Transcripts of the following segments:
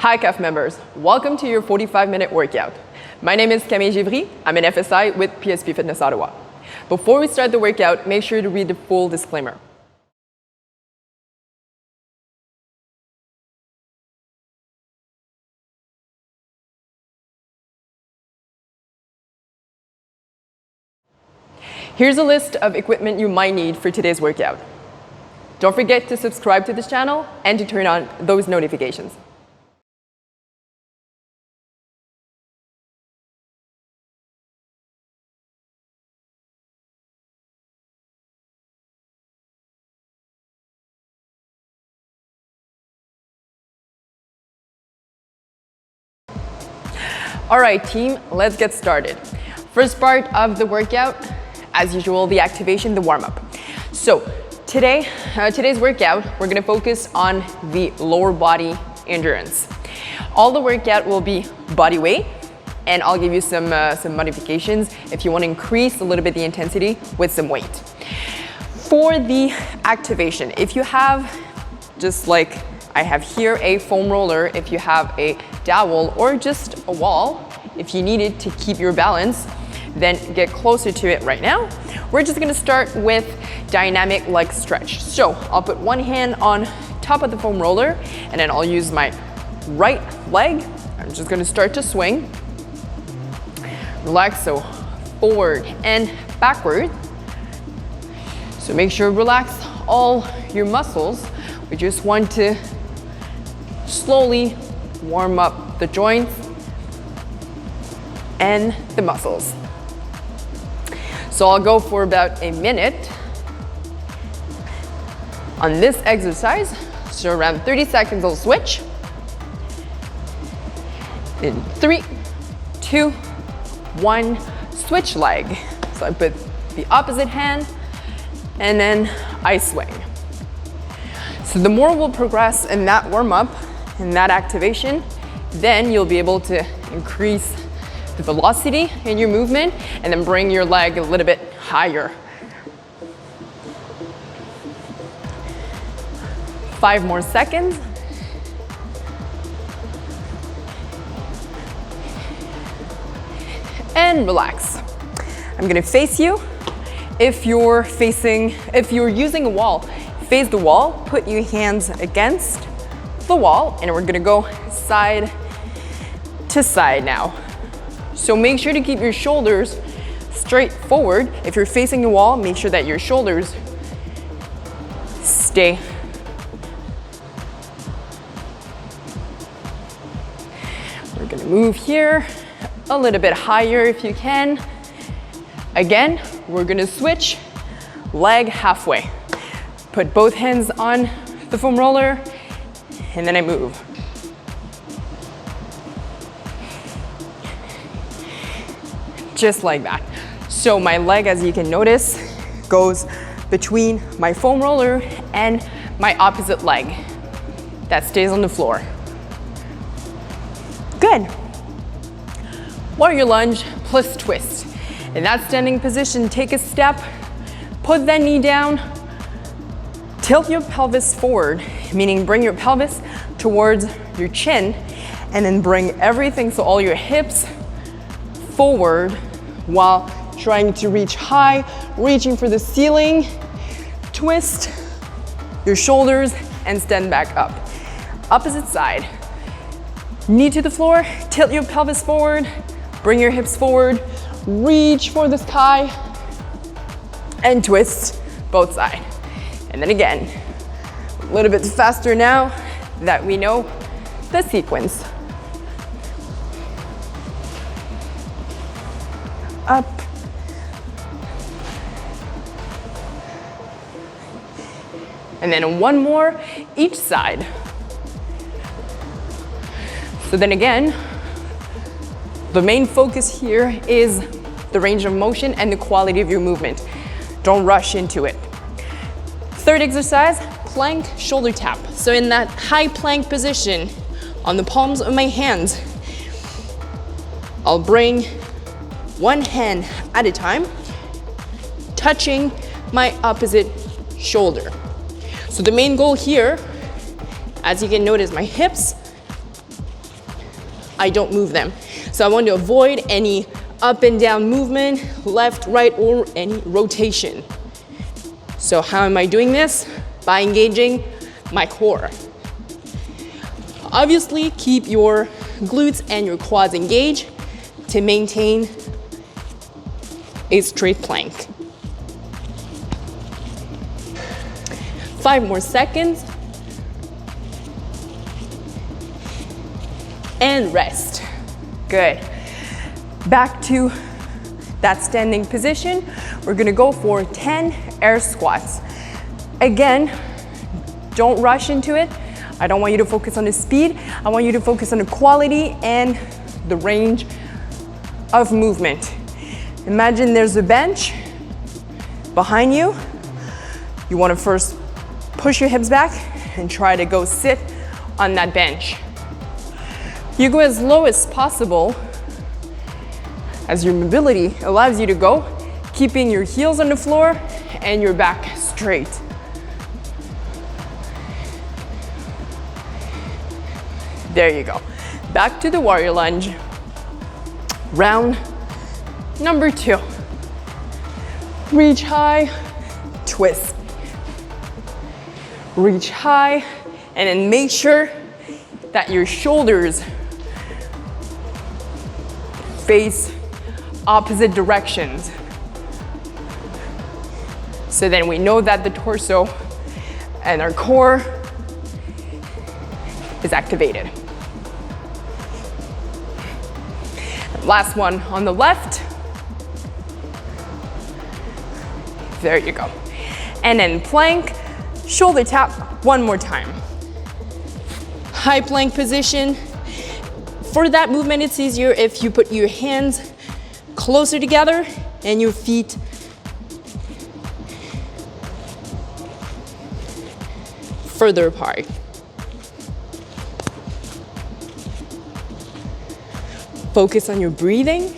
Hi CAF members, welcome to your 45-minute workout. My name is Camille. I'm an FSI with PSP Fitness Ottawa. Before we start the workout, make sure to read the full disclaimer. Here's a list of equipment you might need for today's workout. Don't forget to subscribe to this channel and to turn on those notifications. All right, team, let's get started. First part of the workout, as usual, the activation, the warm-up. So today's workout, we're gonna focus on the lower body endurance. All the workout will be body weight, and I'll give you some modifications if you want to increase a little bit the intensity with some weight. For the activation, if you have, just like I have here, a foam roller, if you have a dowel or just a wall, if you need it to keep your balance, then get closer to it right now. We're just gonna start with dynamic leg stretch. So I'll put one hand on top of the foam roller and then I'll use my right leg. I'm just gonna start to swing. Relax, so forward and backward. So make sure to relax all your muscles. We just want to slowly warm up the joints and the muscles. So I'll go for about a minute on this exercise. So around 30 seconds, I'll switch. In 3, 2, 1, switch leg. So I put the opposite hand and then I swing. So the more we'll progress in that warm up, in that activation, then you'll be able to increase the velocity in your movement and then bring your leg a little bit higher. 5 more seconds. And relax. I'm gonna face you. If you're using a wall, face the wall, put your hands against the wall, and we're gonna go side to side now. So make sure to keep your shoulders straight forward. If you're facing the wall, make sure that your shoulders stay. We're gonna move here a little bit higher if you can. Again, we're gonna switch leg halfway. Put both hands on the foam roller, and then I move. Just like that. So my leg, as you can notice, goes between my foam roller and my opposite leg. That stays on the floor. Good. Warrior lunge plus twist. In that standing position, take a step, put that knee down, tilt your pelvis forward, meaning bring your pelvis towards your chin, and then bring everything, so all your hips forward while trying to reach high, reaching for the ceiling. Twist your shoulders and stand back up. Opposite side. Knee to the floor, tilt your pelvis forward, bring your hips forward, reach for the sky, and twist both sides. And then again, a little bit faster now that we know the sequence. Up. And then one more each side. So then again, the main focus here is the range of motion and the quality of your movement. Don't rush into it. Third exercise, plank shoulder tap. So in that high plank position, on the palms of my hands, I'll bring one hand at a time, touching my opposite shoulder. So the main goal here, as you can notice, my hips I don't move them. So I want to avoid any up and down movement, left, right, or any rotation. So how am I doing this? By engaging my core. Obviously, keep your glutes and your quads engaged to maintain a straight plank. 5 more seconds. And rest. Good. Back to that standing position. We're gonna go for 10 air squats. Again, don't rush into it. I don't want you to focus on the speed. I want you to focus on the quality and the range of movement. Imagine there's a bench behind you. You want to first push your hips back and try to go sit on that bench. You go as low as possible as your mobility allows you to go, keeping your heels on the floor and your back straight. There you go. Back to the warrior lunge. Round number 2. Reach high, twist. Reach high, and then make sure that your shoulders face opposite directions. So then we know that the torso and our core is activated. Last one on the left. There you go. And then plank, shoulder tap one more time. High plank position. For that movement, it's easier if you put your hands closer together and your feet further apart. Focus on your breathing,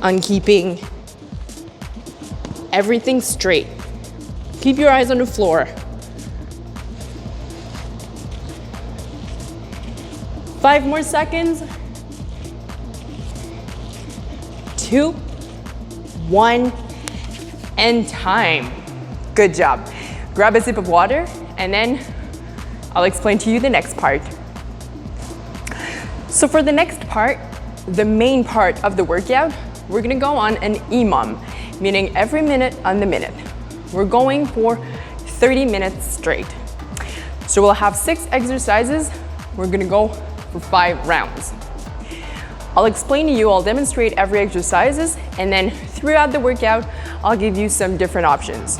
on keeping everything straight. Keep your eyes on the floor. 5 more seconds. 2, 1, and time. Good job. Grab a sip of water, and then I'll explain to you the next part. So for the next part, the main part of the workout, we're gonna go on an EMOM, meaning every minute on the minute. We're going for 30 minutes straight. So we'll have 6 exercises. We're gonna go for 5 rounds. I'll explain to you, I'll demonstrate every exercises, and then throughout the workout, I'll give you some different options.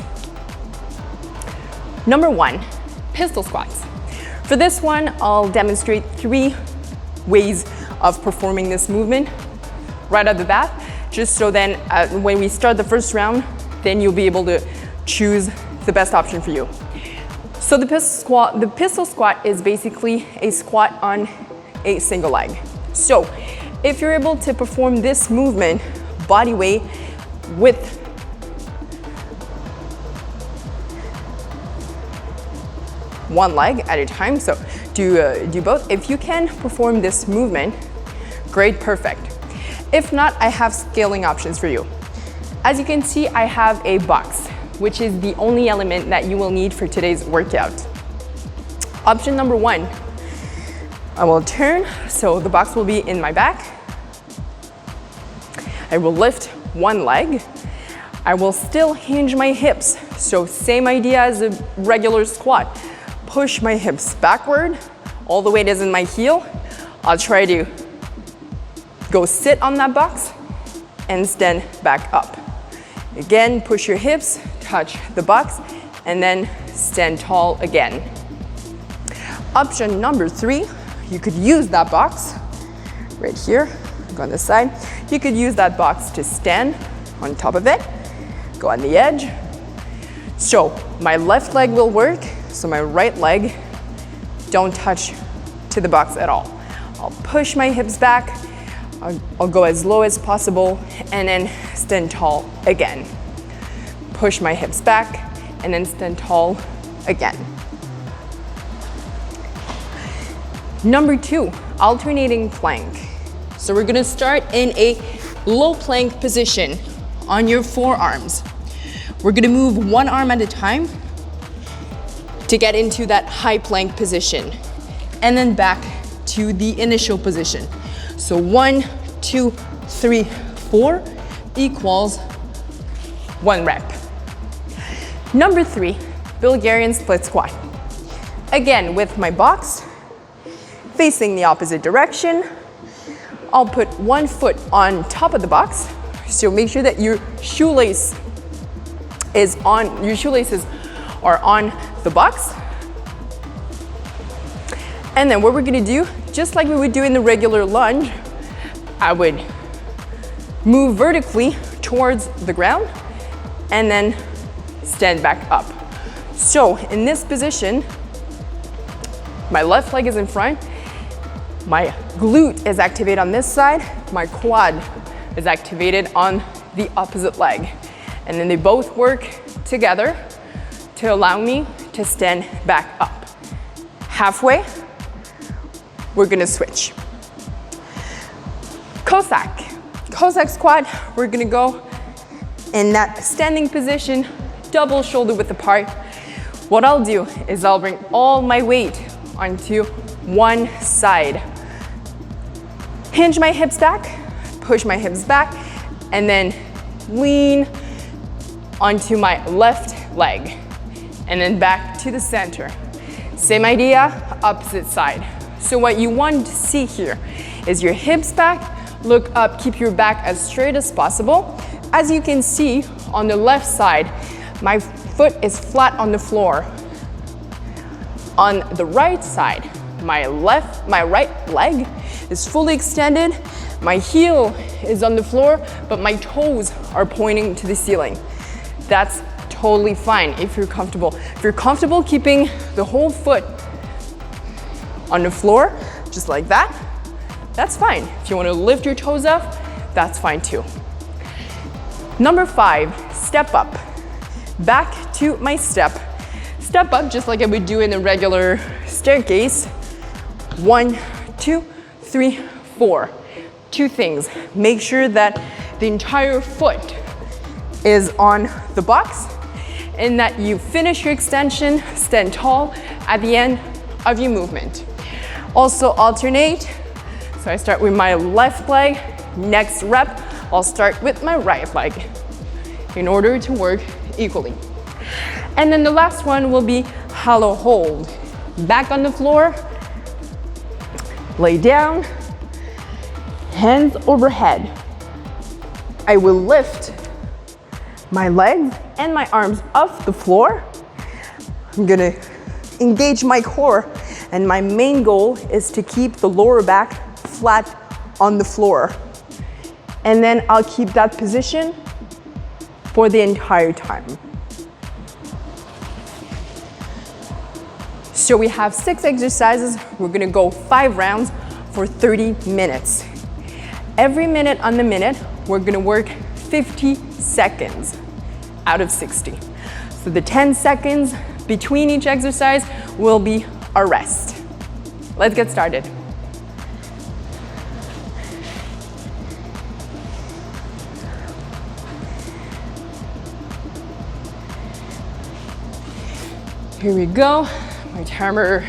Number 1, pistol squats. For this one, I'll demonstrate 3 ways of performing this movement right at the bat, just so then when we start the first round, then you'll be able to choose the best option for you. So the pistol squat is basically a squat on a single leg. So if you're able to perform this movement body weight with one leg at a time, so do both. If you can perform this movement, great, perfect. If not, I have scaling options for you. As you can see, I have a box, which is the only element that you will need for today's workout. Option number 1, I will turn, so the box will be in my back. I will lift one leg. I will still hinge my hips, so same idea as a regular squat. Push my hips backward, all the weight is in my heel. I'll try to go sit on that box and stand back up. Again, push your hips, touch the box, and then stand tall again. Option number 3, you could use that box right here, go on this side. You could use that box to stand on top of it, go on the edge. So my left leg will work, so my right leg, don't touch to the box at all. I'll push my hips back, I'll go as low as possible, and then stand tall again. Push my hips back, and then stand tall again. Number 2, alternating plank. So we're gonna start in a low plank position on your forearms. We're gonna move one arm at a time to get into that high plank position, and then back to the initial position. So 1, 2, 3, 4 equals 1 rep. Number 3, Bulgarian split squat. Again, with my box facing the opposite direction, I'll put one foot on top of the box. So make sure that your shoelaces are on the box. And then what we're gonna do, just like we would do in the regular lunge, I would move vertically towards the ground and then stand back up. So in this position, my left leg is in front, my glute is activated on this side, my quad is activated on the opposite leg. And then they both work together to allow me to stand back up. Halfway, we're gonna switch. Cossack squat, we're gonna go in that standing position, double shoulder width apart. What I'll do is I'll bring all my weight onto one side. Hinge my hips back, push my hips back, and then lean onto my left leg, and then back to the center. Same idea, opposite side. So what you want to see here is your hips back, look up, keep your back as straight as possible. As you can see on the left side, my foot is flat on the floor. On the right side, my right leg is fully extended. My heel is on the floor, but my toes are pointing to the ceiling. That's totally fine if you're comfortable. If you're comfortable keeping the whole foot on the floor, just like that, that's fine. If you want to lift your toes up, that's fine too. Number 5, step up. Back to my step. Step up just like I would do in a regular staircase. 1, 2, 3, 4. 2 things. Make sure that the entire foot is on the box and that you finish your extension, stand tall at the end of your movement. Also alternate. So I start with my left leg. Next rep, I'll start with my right leg in order to work equally. And then the last one will be hollow hold. Back on the floor, lay down, hands overhead. I will lift my legs and my arms off the floor. I'm gonna engage my core, and my main goal is to keep the lower back flat on the floor. And then I'll keep that position for the entire time. So we have 6 exercises. We're gonna go 5 rounds for 30 minutes. Every minute on the minute, we're gonna work 50 seconds out of 60. So the 10 seconds between each exercise will be a rest. Let's get started. Here we go. My timer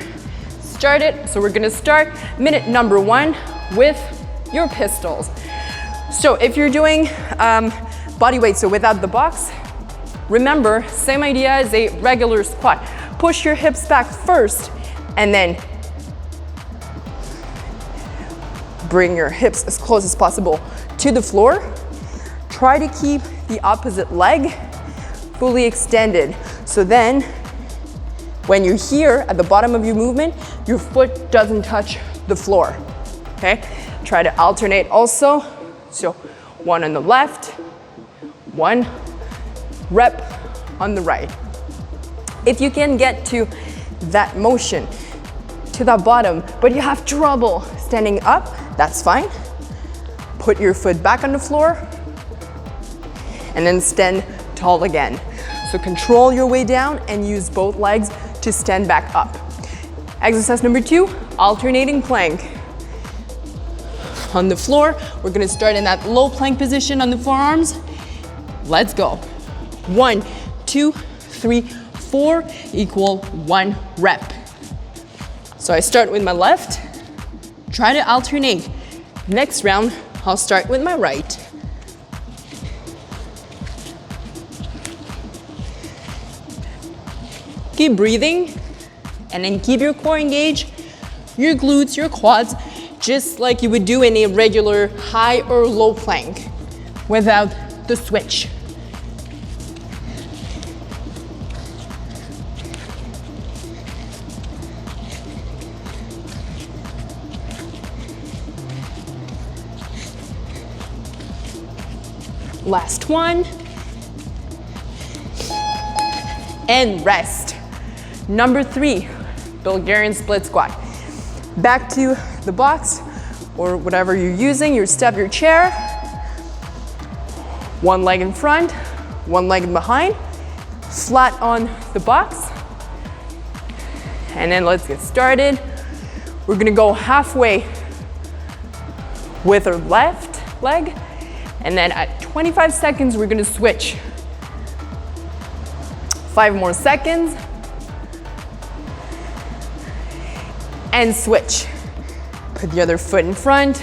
started. So we're gonna start minute number 1 with your pistols. So if you're doing body weight, so without the box, remember, same idea as a regular squat. Push your hips back first and then bring your hips as close as possible to the floor. Try to keep the opposite leg fully extended. So then when you're here at the bottom of your movement, your foot doesn't touch the floor, okay? Try to alternate also. So 1 on the left, 1 rep on the right. If you can get to that motion, to the bottom, but you have trouble standing up, that's fine. Put your foot back on the floor and then stand tall again. So control your way down and use both legs to stand back up. Exercise number 2, alternating plank. On the floor, we're gonna start in that low plank position on the forearms. Let's go. 1, 2, 3, 4, equal 1 rep. So I start with my left, try to alternate. Next round, I'll start with my right. Keep breathing, and then keep your core engaged, your glutes, your quads, just like you would do in a regular high or low plank without the switch. Last one. And rest. Number 3, Bulgarian split squat. Back to the box or whatever you're using, your step, your chair. One leg in front, one leg behind, flat on the box. And then let's get started. We're gonna go halfway with our left leg, and then at 25 seconds, we're gonna switch. 5 more seconds. And switch. Put the other foot in front,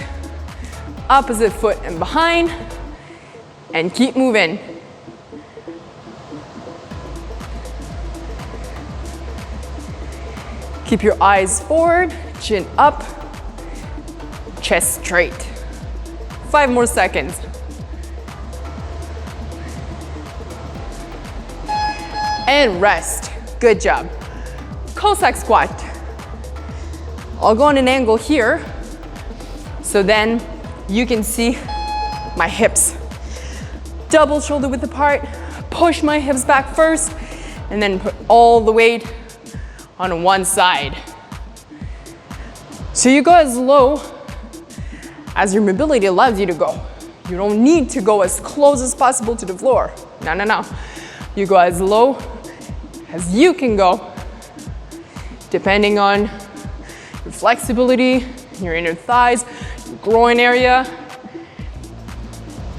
opposite foot and behind, and keep moving. Keep your eyes forward, chin up, chest straight. 5 more seconds. And rest. Good job. Cossack squat. I'll go on an angle here, so then you can see my hips. Double shoulder width apart, push my hips back first, and then put all the weight on one side. So you go as low as your mobility allows you to go. You don't need to go as close as possible to the floor. No, no, no. You go as low as you can go, depending on your flexibility, your inner thighs, your groin area.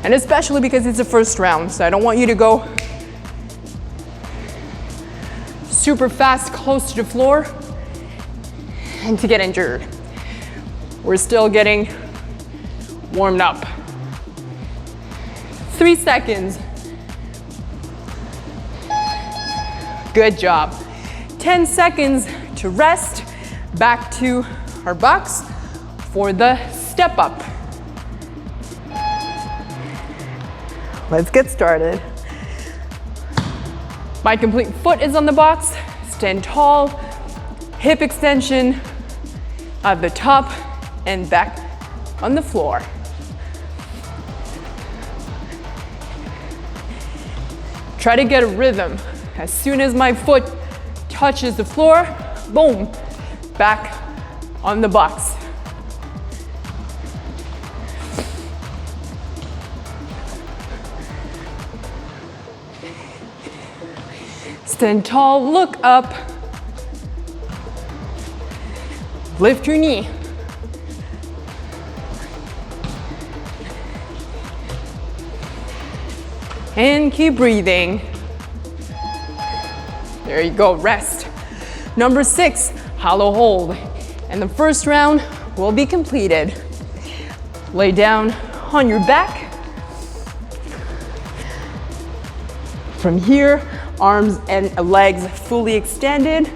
And especially because it's the first round, so I don't want you to go super fast close to the floor and to get injured. We're still getting warmed up. 3 seconds. Good job. 10 seconds to rest. Back to our box for the step up. Let's get started. My complete foot is on the box. Stand tall, hip extension at the top and back on the floor. Try to get a rhythm. As soon as my foot touches the floor, boom, back on the box. Stand tall, look up. Lift your knee. And keep breathing. There you go, rest. Number 6, hollow hold. And the first round will be completed. Lay down on your back. From here, arms and legs fully extended.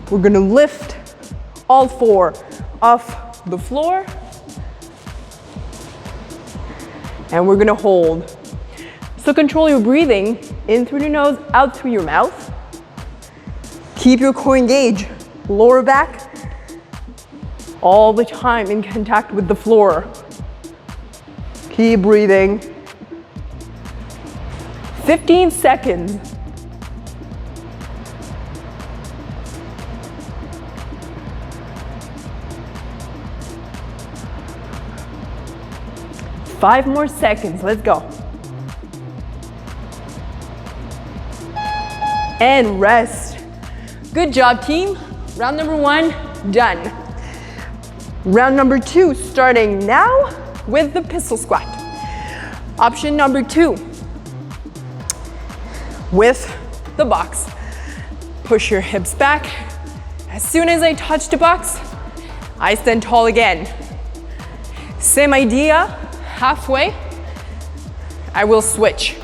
We're gonna lift all 4 off the floor. And we're gonna hold. So control your breathing in through the nose, out through your mouth. Keep your core engaged, lower back, all the time in contact with the floor. Keep breathing. 15 seconds. Five more seconds, let's go. And rest. Good job, team. Round number 1, done. Round number 2, starting now with the pistol squat. Option number 2, with the box. Push your hips back. As soon as I touch the box, I stand tall again. Same idea, halfway, I will switch.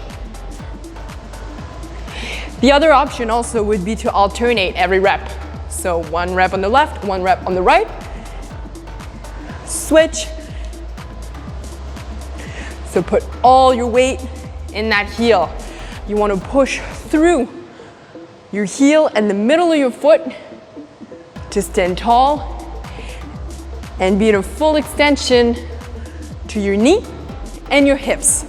The other option also would be to alternate every rep. So 1 rep on the left, 1 rep on the right. Switch. So put all your weight in that heel. You want to push through your heel and the middle of your foot to stand tall and be in a full extension to your knee and your hips.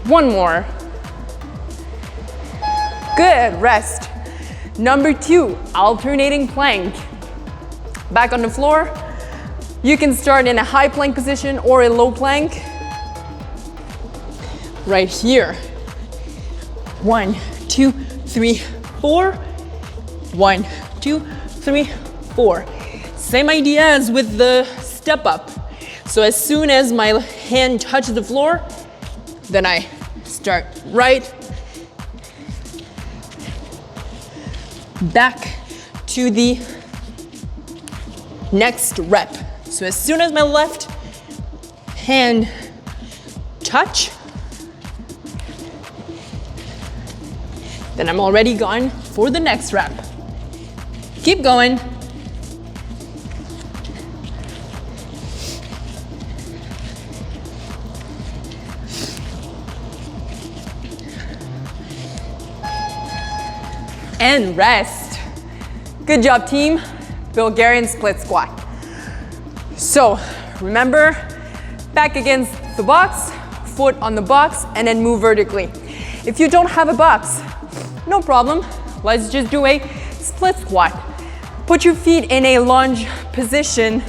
1 more. Good, rest. Number 2, alternating plank. Back on the floor. You can start in a high plank position or a low plank. Right here. 1, 2, 3, 4. 1, 2, 3, 4. Same idea as with the step up. So as soon as my hand touches the floor, then I start right, back to the next rep. So as soon as my left hand touch, then I'm already gone for the next rep. Keep going. And rest. Good job, team. Bulgarian split squat. So remember, back against the box, foot on the box, and then move vertically. If you don't have a box, no problem. Let's just do a split squat. Put your feet in a lunge position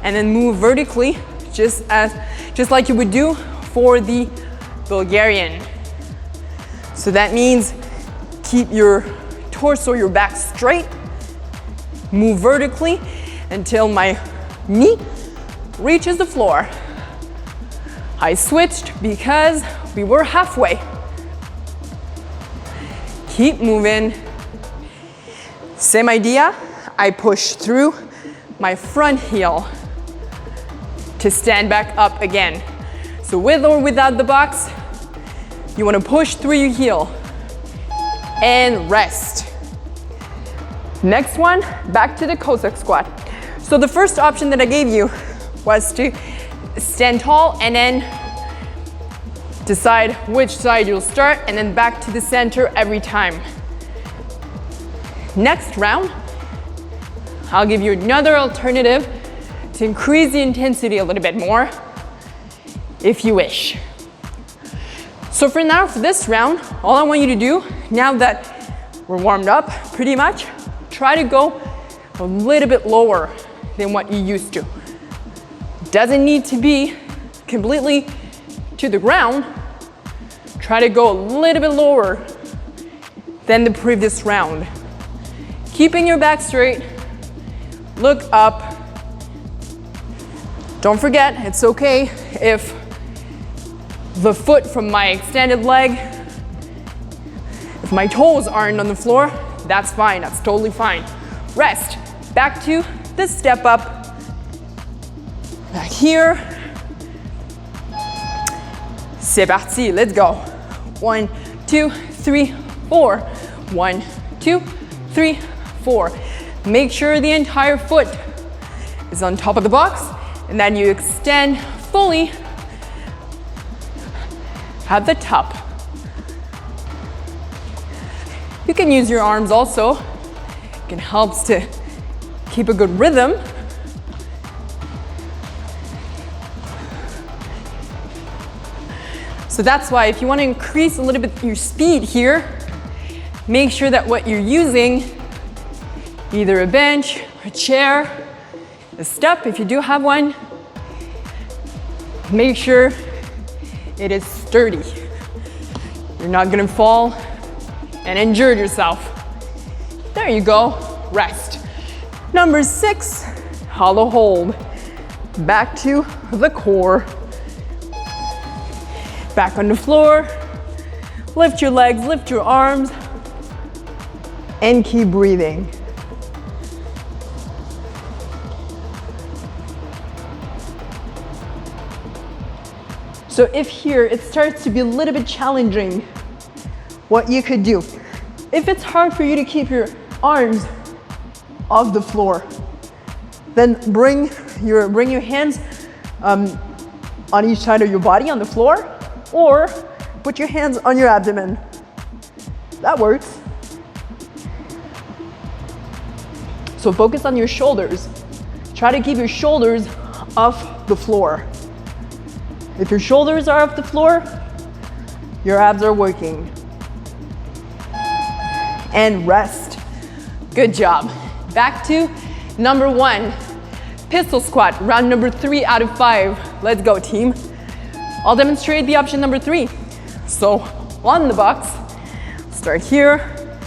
and then move vertically, just like you would do for the Bulgarian. So that means keep your torso, your back straight, move vertically until my knee reaches the floor. I switched because we were halfway. Keep moving. Same idea, I push through my front heel to stand back up again. So with or without the box, you want to push through your heel and rest. Next one, back to the Cossak squat. So the first option that I gave you was to stand tall and then decide which side you'll start and then back to the center every time. Next round, I'll give you another alternative to increase the intensity a little bit more if you wish. So for now, for this round, all I want you to do, now that we're warmed up pretty much, try to go a little bit lower than what you used to. Doesn't need to be completely to the ground. Try to go a little bit lower than the previous round. Keeping your back straight, look up. Don't forget, it's okay if the foot from my extended leg, if my toes aren't on the floor, that's fine, that's totally fine. Rest, back to the step up. Back here. C'est parti, let's go. 1, 2, 3, 4. 1, 2, 3, 4. Make sure the entire foot is on top of the box and then you extend fully at the top. You can use your arms also. It can help to keep a good rhythm. So that's why if you want to increase a little bit your speed here, make sure that what you're using, either a bench, a chair, a step, if you do have one, make sure it is sturdy. You're not gonna fall and injure yourself. There you go, rest. Number 6, hollow hold. Back to the core. Back on the floor. Lift your legs, lift your arms, and keep breathing. So if here it starts to be a little bit challenging, what you could do, if it's hard for you to keep your arms off the floor, then bring your hands on each side of your body on the floor, or put your hands on your abdomen. That works. So focus on your shoulders. Try to keep your shoulders off the floor. If your shoulders are off the floor, your abs are working. And rest. Good job. Back to number 1. Pistol squat, round number 3 out of 5. Let's go, team. I'll demonstrate the option number 3. So on the box, start here.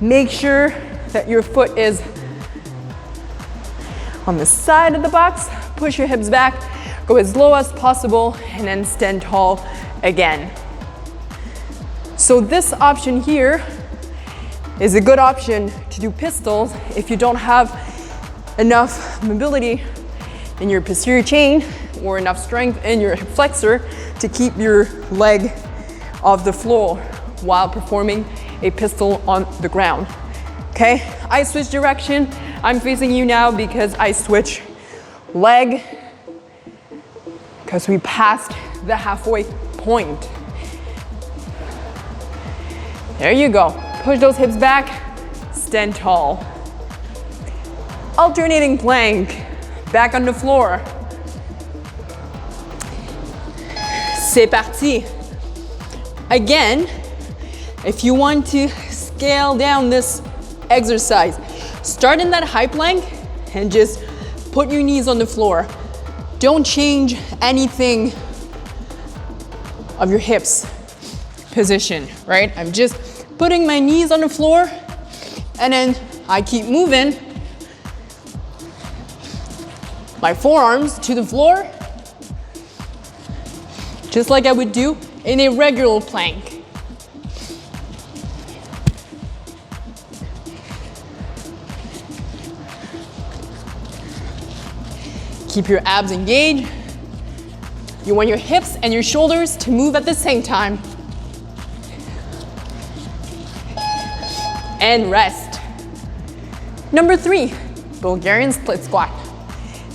Make sure that your foot is on the side of the box. Push your hips back, go as low as possible, and then stand tall again. So this option here is a good option to do pistols if you don't have enough mobility in your posterior chain or enough strength in your hip flexor to keep your leg off the floor while performing a pistol on the ground. Okay, I switch direction. I'm facing you now because I switch leg because we passed the halfway point. There you go. Push those hips back, stand tall. Alternating plank, back on the floor. C'est parti. Again, if you want to scale down this exercise, start in that high plank and just put your knees on the floor. Don't change anything of your hips position, right? I'm just putting my knees on the floor and then I keep moving my forearms to the floor, just like I would do in a regular plank. Keep your abs engaged. You want your hips and your shoulders to move at the same time. And rest. Number 3, Bulgarian split squat.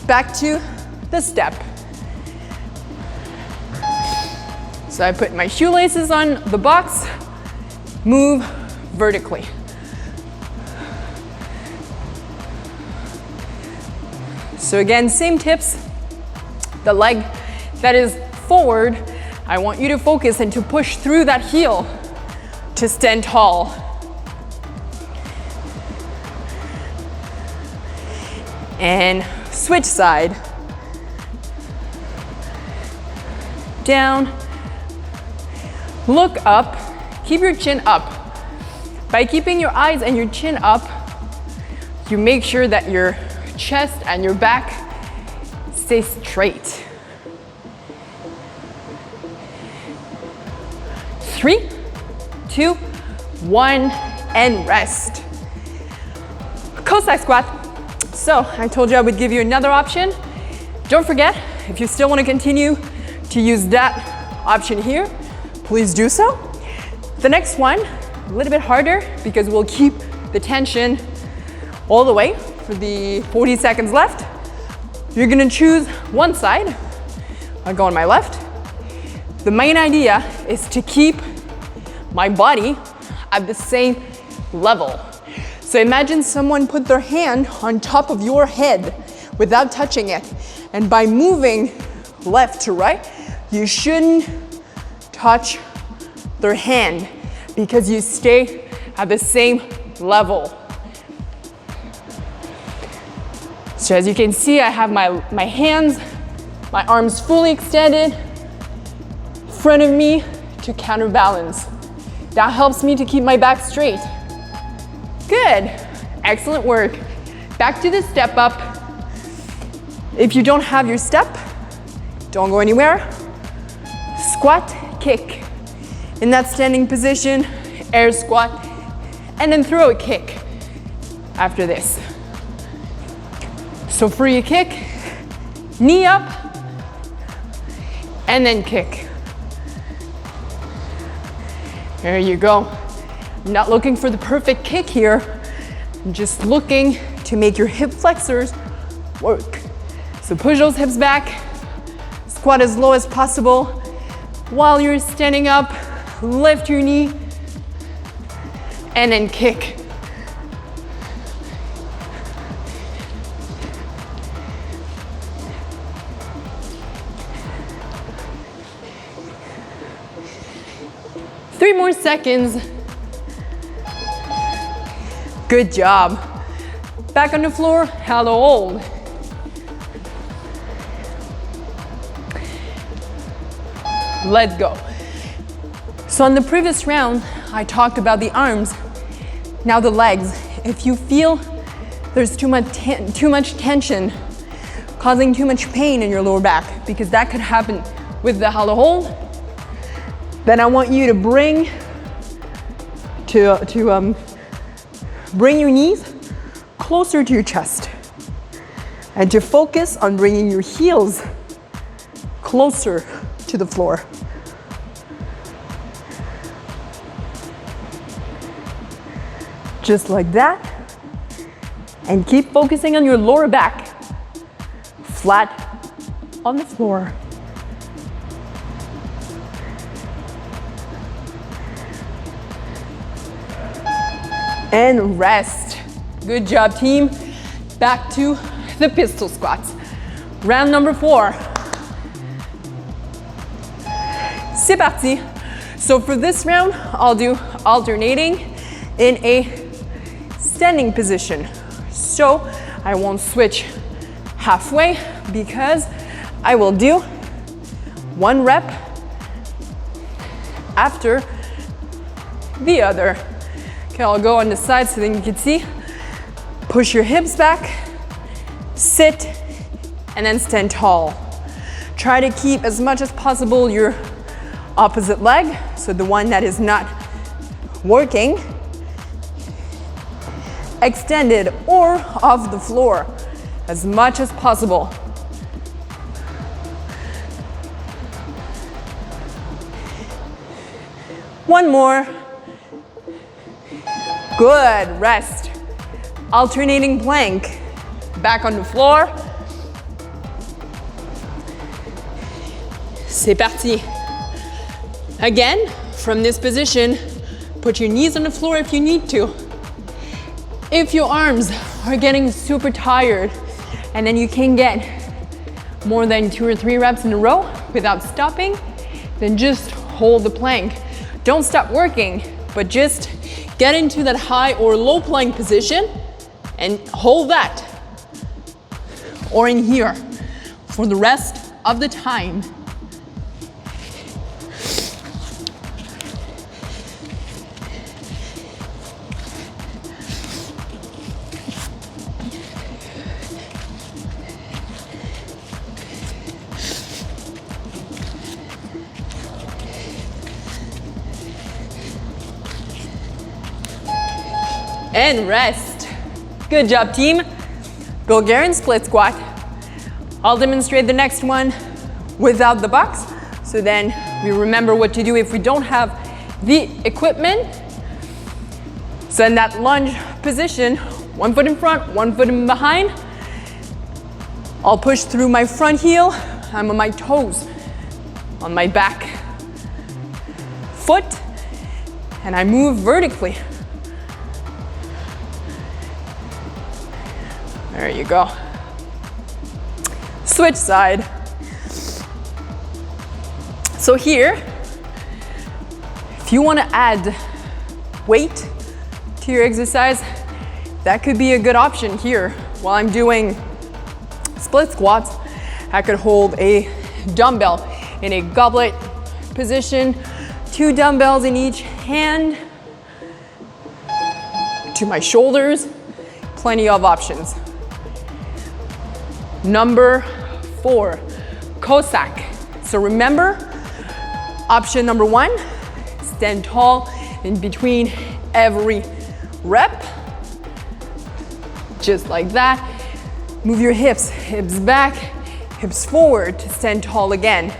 Back to the step. So I put my shoelaces on the box, move vertically. So again, same tips. The leg that is forward, I want you to focus and to push through that heel to stand tall. And switch side. Down. Look up. Keep your chin up. By keeping your eyes and your chin up, you make sure that your chest and your back stay straight. 3, 2, 1, and rest. Cossack squat. So I told you I would give you another option. Don't forget, if you still want to continue to use that option here, please do so. The next one, a little bit harder because we'll keep the tension all the way for the 40 seconds left. You're gonna choose one side. I'll go on my left. The main idea is to keep my body at the same level. So imagine someone put their hand on top of your head without touching it. And by moving left to right, you shouldn't touch their hand because you stay at the same level. So as you can see, I have my hands, my arms fully extended in front of me to counterbalance. That helps me to keep my back straight. Good, excellent work. Back to the step up. If you don't have your step, don't go anywhere. Squat, kick. In that standing position, air squat, and then throw a kick after this. So for your kick, knee up, and then kick. There you go. I'm not looking for the perfect kick here. I'm just looking to make your hip flexors work. So push those hips back, squat as low as possible. While you're standing up, lift your knee, and then kick. Three more seconds. Good job. Back on the floor, hollow hold. Let's go. So on the previous round, I talked about the arms. Now the legs. If you feel there's too much tension, causing too much pain in your lower back, because that could happen with the hollow hold, then I want you to bring your knees closer to your chest and to focus on bringing your heels closer to the floor. Just like that. And keep focusing on your lower back, flat on the floor. And rest. Good job, team. Back to the pistol squats. Round number 4. C'est parti. So for this round, I'll do alternating in a standing position. So I won't switch halfway because I will do 1 rep after the other. Okay, I'll go on the side so then you can see. Push your hips back, sit, and then stand tall. Try to keep as much as possible your opposite leg, so the one that is not working, extended or off the floor as much as possible. One more. Good, rest. Alternating plank. Back on the floor. C'est parti. Again, from this position, put your knees on the floor if you need to. If your arms are getting super tired and then you can get more than 2 or 3 reps in a row without stopping, then just hold the plank. Don't stop working, but just get into that high or low plank position and hold that. Or in here for the rest of the time. And rest. Good job, team. Bulgarian split squat. I'll demonstrate the next one without the box, so then we remember what to do if we don't have the equipment. So in that lunge position, 1 foot in front, 1 foot in behind. I'll push through my front heel. I'm on my toes, on my back foot, and I move vertically. There you go. Switch side. So here, if you want to add weight to your exercise, that could be a good option here. While I'm doing split squats, I could hold a dumbbell in a goblet position, 2 dumbbells in each hand to my shoulders. Plenty of options. Number 4, Cossack. So remember, option number 1, stand tall in between every rep. Just like that. Move your hips, hips back, hips forward to stand tall again.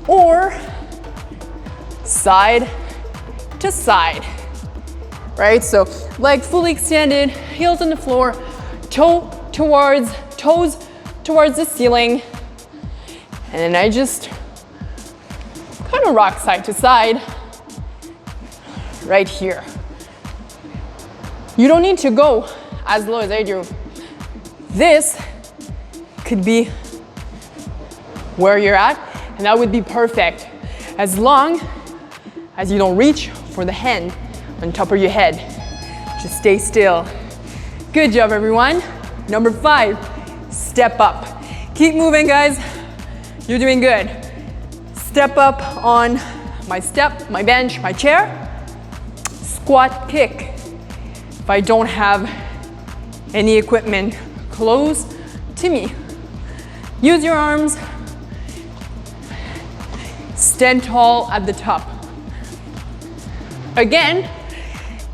Or side to side, right? So leg fully extended, heels on the floor, toes towards the ceiling. And then I just kind of rock side to side right here. You don't need to go as low as I do. This could be where you're at, and that would be perfect as long as you don't reach for the hand on top of your head. Just stay still. Good job, everyone. Number 5, step up. Keep moving, guys. You're doing good. Step up on my step, my bench, my chair. Squat kick. If I don't have any equipment close to me, use your arms. Stand tall at the top. Again,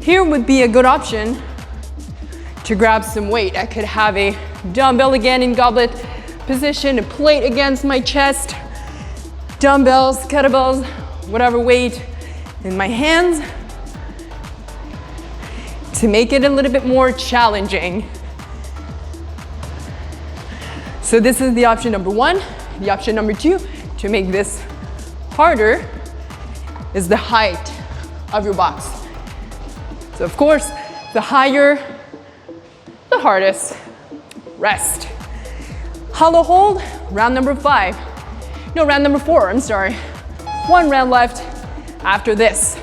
here would be a good option to grab some weight. I could have a dumbbell again in goblet position, a plate against my chest, dumbbells, kettlebells, whatever weight in my hands to make it a little bit more challenging. So this is the option number 1. The option number 2 to make this harder is the height of your box. So of course, the higher, the hardest. Rest. Hollow hold, round number 5. No, round number 4, I'm sorry. 1 round left after this.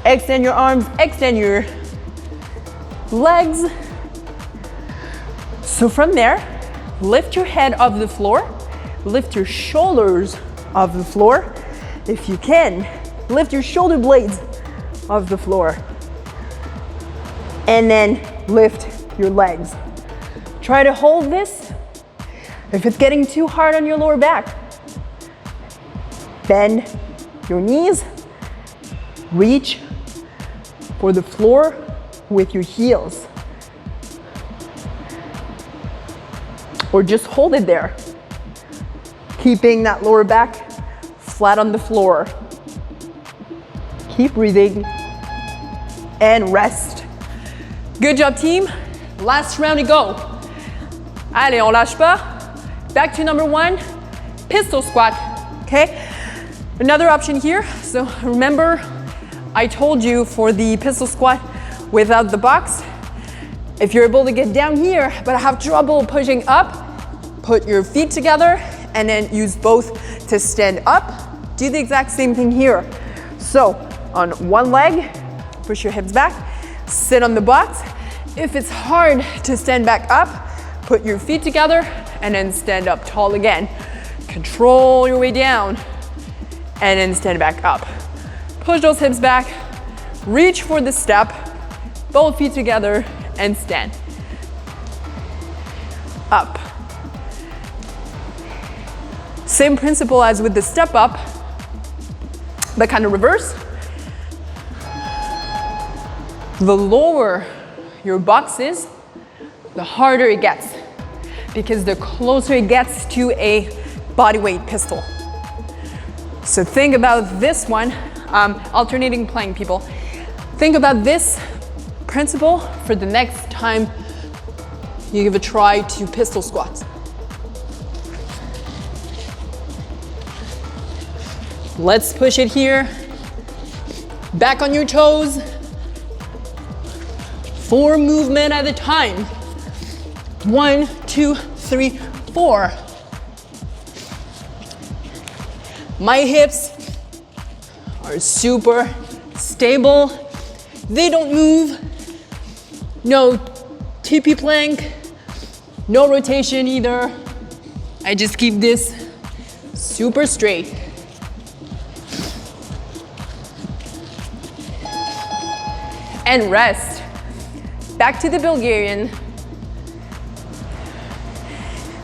Extend your arms, extend your legs. So from there, lift your head off the floor, lift your shoulders off the floor. If you can, lift your shoulder blades off the floor. And then lift your legs. Try to hold this. If it's getting too hard on your lower back, bend your knees, reach for the floor with your heels. Or just hold it there, keeping that lower back flat on the floor. Keep breathing and rest. Good job, team. Last round to go. Allez, on lâche pas. Back to number 1, pistol squat, okay? Another option here. So remember, I told you for the pistol squat without the box, if you're able to get down here but have trouble pushing up, put your feet together and then use both to stand up. Do the exact same thing here. So on one leg, push your hips back, sit on the box. If it's hard to stand back up, put your feet together and then stand up tall again. Control your way down and then stand back up. Push those hips back, reach for the step, both feet together and stand. Up. Same principle as with the step up, but kind of reverse. The lower your box is, the harder it gets, because the closer it gets to a bodyweight pistol. So think about this one, alternating plank, people. Think about this principle for the next time you give a try to pistol squats. Let's push it here. Back on your toes. 4 movements at a time. 1, 2, 3, 4. My hips are super stable. They don't move. No TP plank. No rotation either. I just keep this super straight. And rest. Back to the Bulgarian.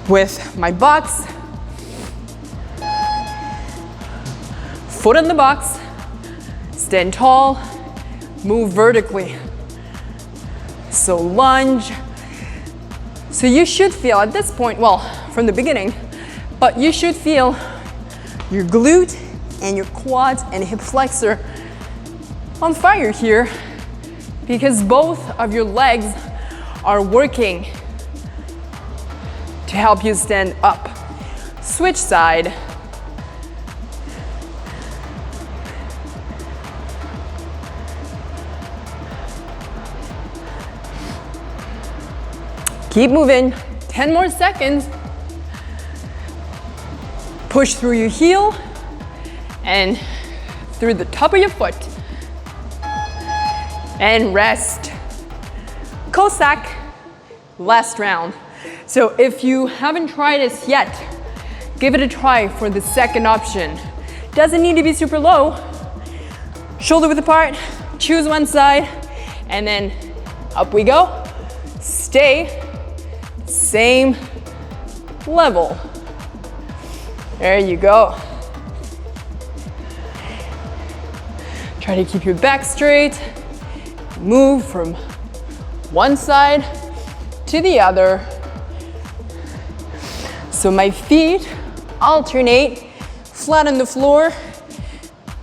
with my box. Foot in the box, stand tall, move vertically. So lunge. So you should feel at this point, well, from the beginning, but you should feel your glute and your quads and hip flexor on fire here, because both of your legs are working to help you stand up. Switch side. Keep moving, 10 more seconds. Push through your heel and through the top of your foot. And rest. Cossack, last round. So if you haven't tried this yet, give it a try for the second option. Doesn't need to be super low. Shoulder width apart, choose one side, and then up we go. Stay same level. There you go. Try to keep your back straight. Move from one side to the other. So my feet alternate flat on the floor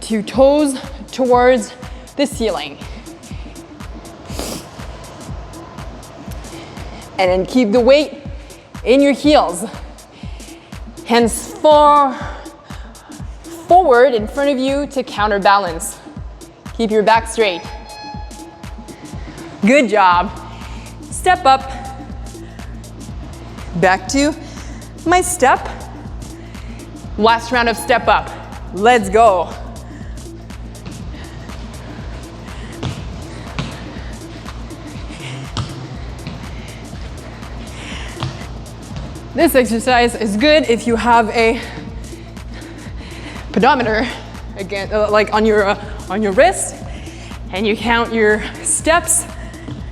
to toes towards the ceiling. And then keep the weight in your heels. Hands far forward in front of you to counterbalance. Keep your back straight. Good job. Step up. Back to my step. Last round of step up. Let's go. This exercise is good if you have a pedometer, again, like on your wrist, and you count your steps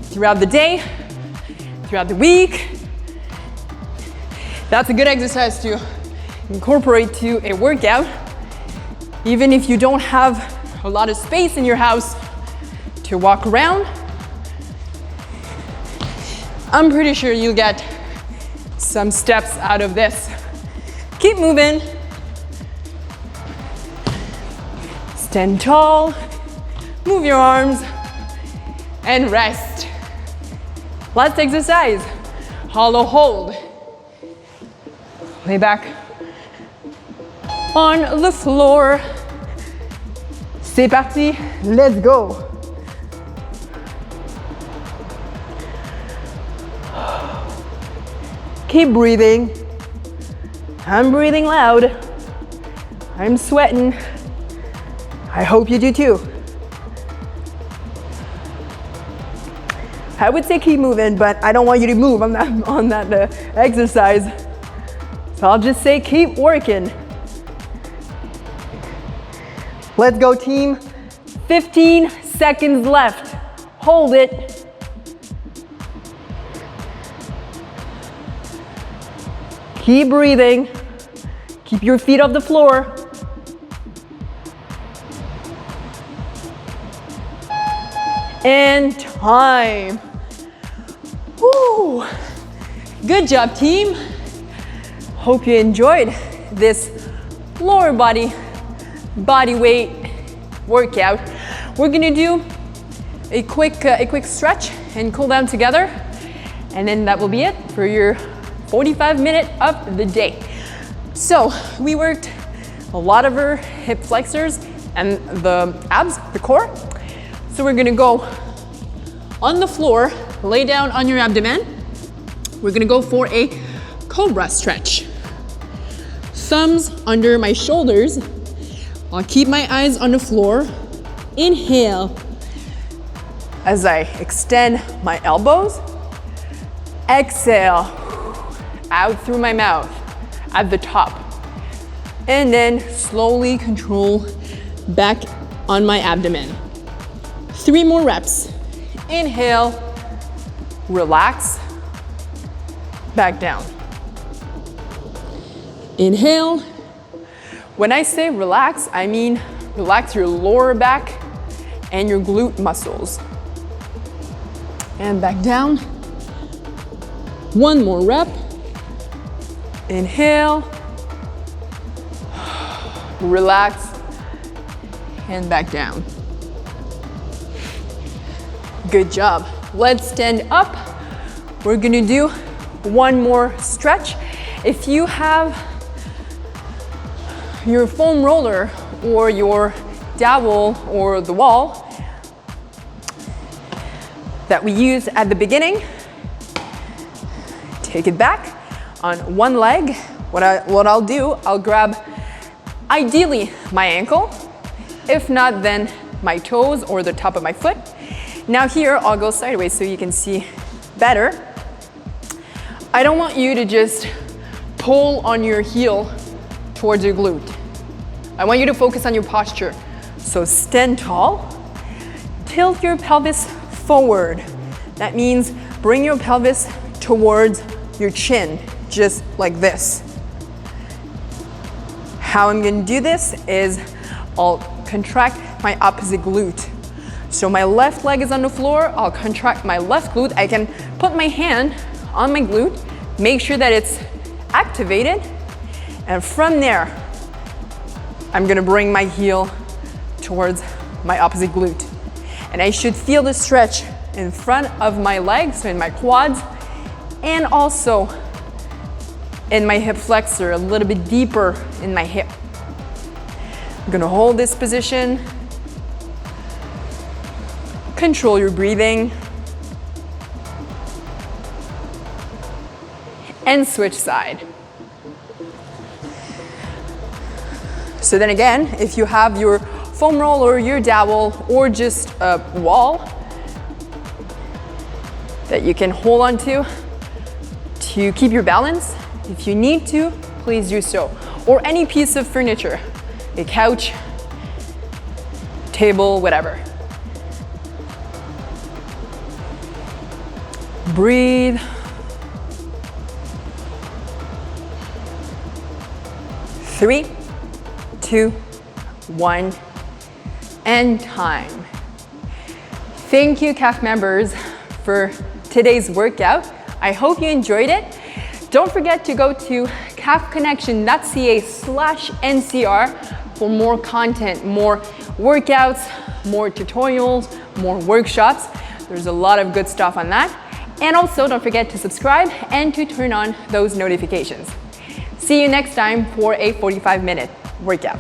throughout the day, throughout the week. That's a good exercise to incorporate to a workout, even if you don't have a lot of space in your house to walk around. I'm pretty sure you'll get some steps out of this. Keep moving. Stand tall, move your arms, and rest. Last exercise, hollow hold. Lay back on the floor. C'est parti, let's go. Keep breathing. I'm breathing loud. I'm sweating. I hope you do too. I would say keep moving, but I don't want you to move on that exercise. So I'll just say keep working. Let's go, team. 15 seconds left. Hold it. Keep breathing. Keep your feet off the floor. And time. Woo. Good job, team. Hope you enjoyed this lower body weight workout. We're gonna do a quick stretch and cool down together, and then that will be it for your 45-minute of the day. So we worked a lot of our hip flexors and the abs, the core. So we're gonna go on the floor, lay down on your abdomen. We're gonna go for a cobra stretch. Thumbs under my shoulders. I'll keep my eyes on the floor. Inhale as I extend my elbows. Exhale out through my mouth at the top. And then slowly control back on my abdomen. 3 more reps. Inhale, relax, back down. Inhale. When I say relax, I mean relax your lower back and your glute muscles. And back down. One more rep. Inhale. Relax. And back down. Good job. Let's stand up. We're gonna do one more stretch. If you have your foam roller or your dowel or the wall that we used at the beginning, take it back on one leg. What I'll do, I'll grab ideally my ankle. If not, then my toes or the top of my foot. Now here, I'll go sideways so you can see better. I don't want you to just pull on your heel towards your glute. I want you to focus on your posture. So stand tall, tilt your pelvis forward. That means bring your pelvis towards your chin, just like this. How I'm gonna do this is I'll contract my opposite glute. So my left leg is on the floor, I'll contract my left glute. I can put my hand on my glute, make sure that it's activated, and from there, I'm gonna bring my heel towards my opposite glute. And I should feel the stretch in front of my legs, so in my quads, and also in my hip flexor, a little bit deeper in my hip. I'm gonna hold this position. Control your breathing. And switch side. So then again, if you have your foam roll or your dowel or just a wall that you can hold on to keep your balance, if you need to, please do so. Or any piece of furniture, a couch, table, whatever. Breathe. Three, 2, 1, and time. Thank you, CAF members, for today's workout. I hope you enjoyed it. Don't forget to go to cafconnection.ca/NCR for more content, more workouts, more tutorials, more workshops. There's a lot of good stuff on that. And also don't forget to subscribe and to turn on those notifications. See you next time for a 45-minute workout.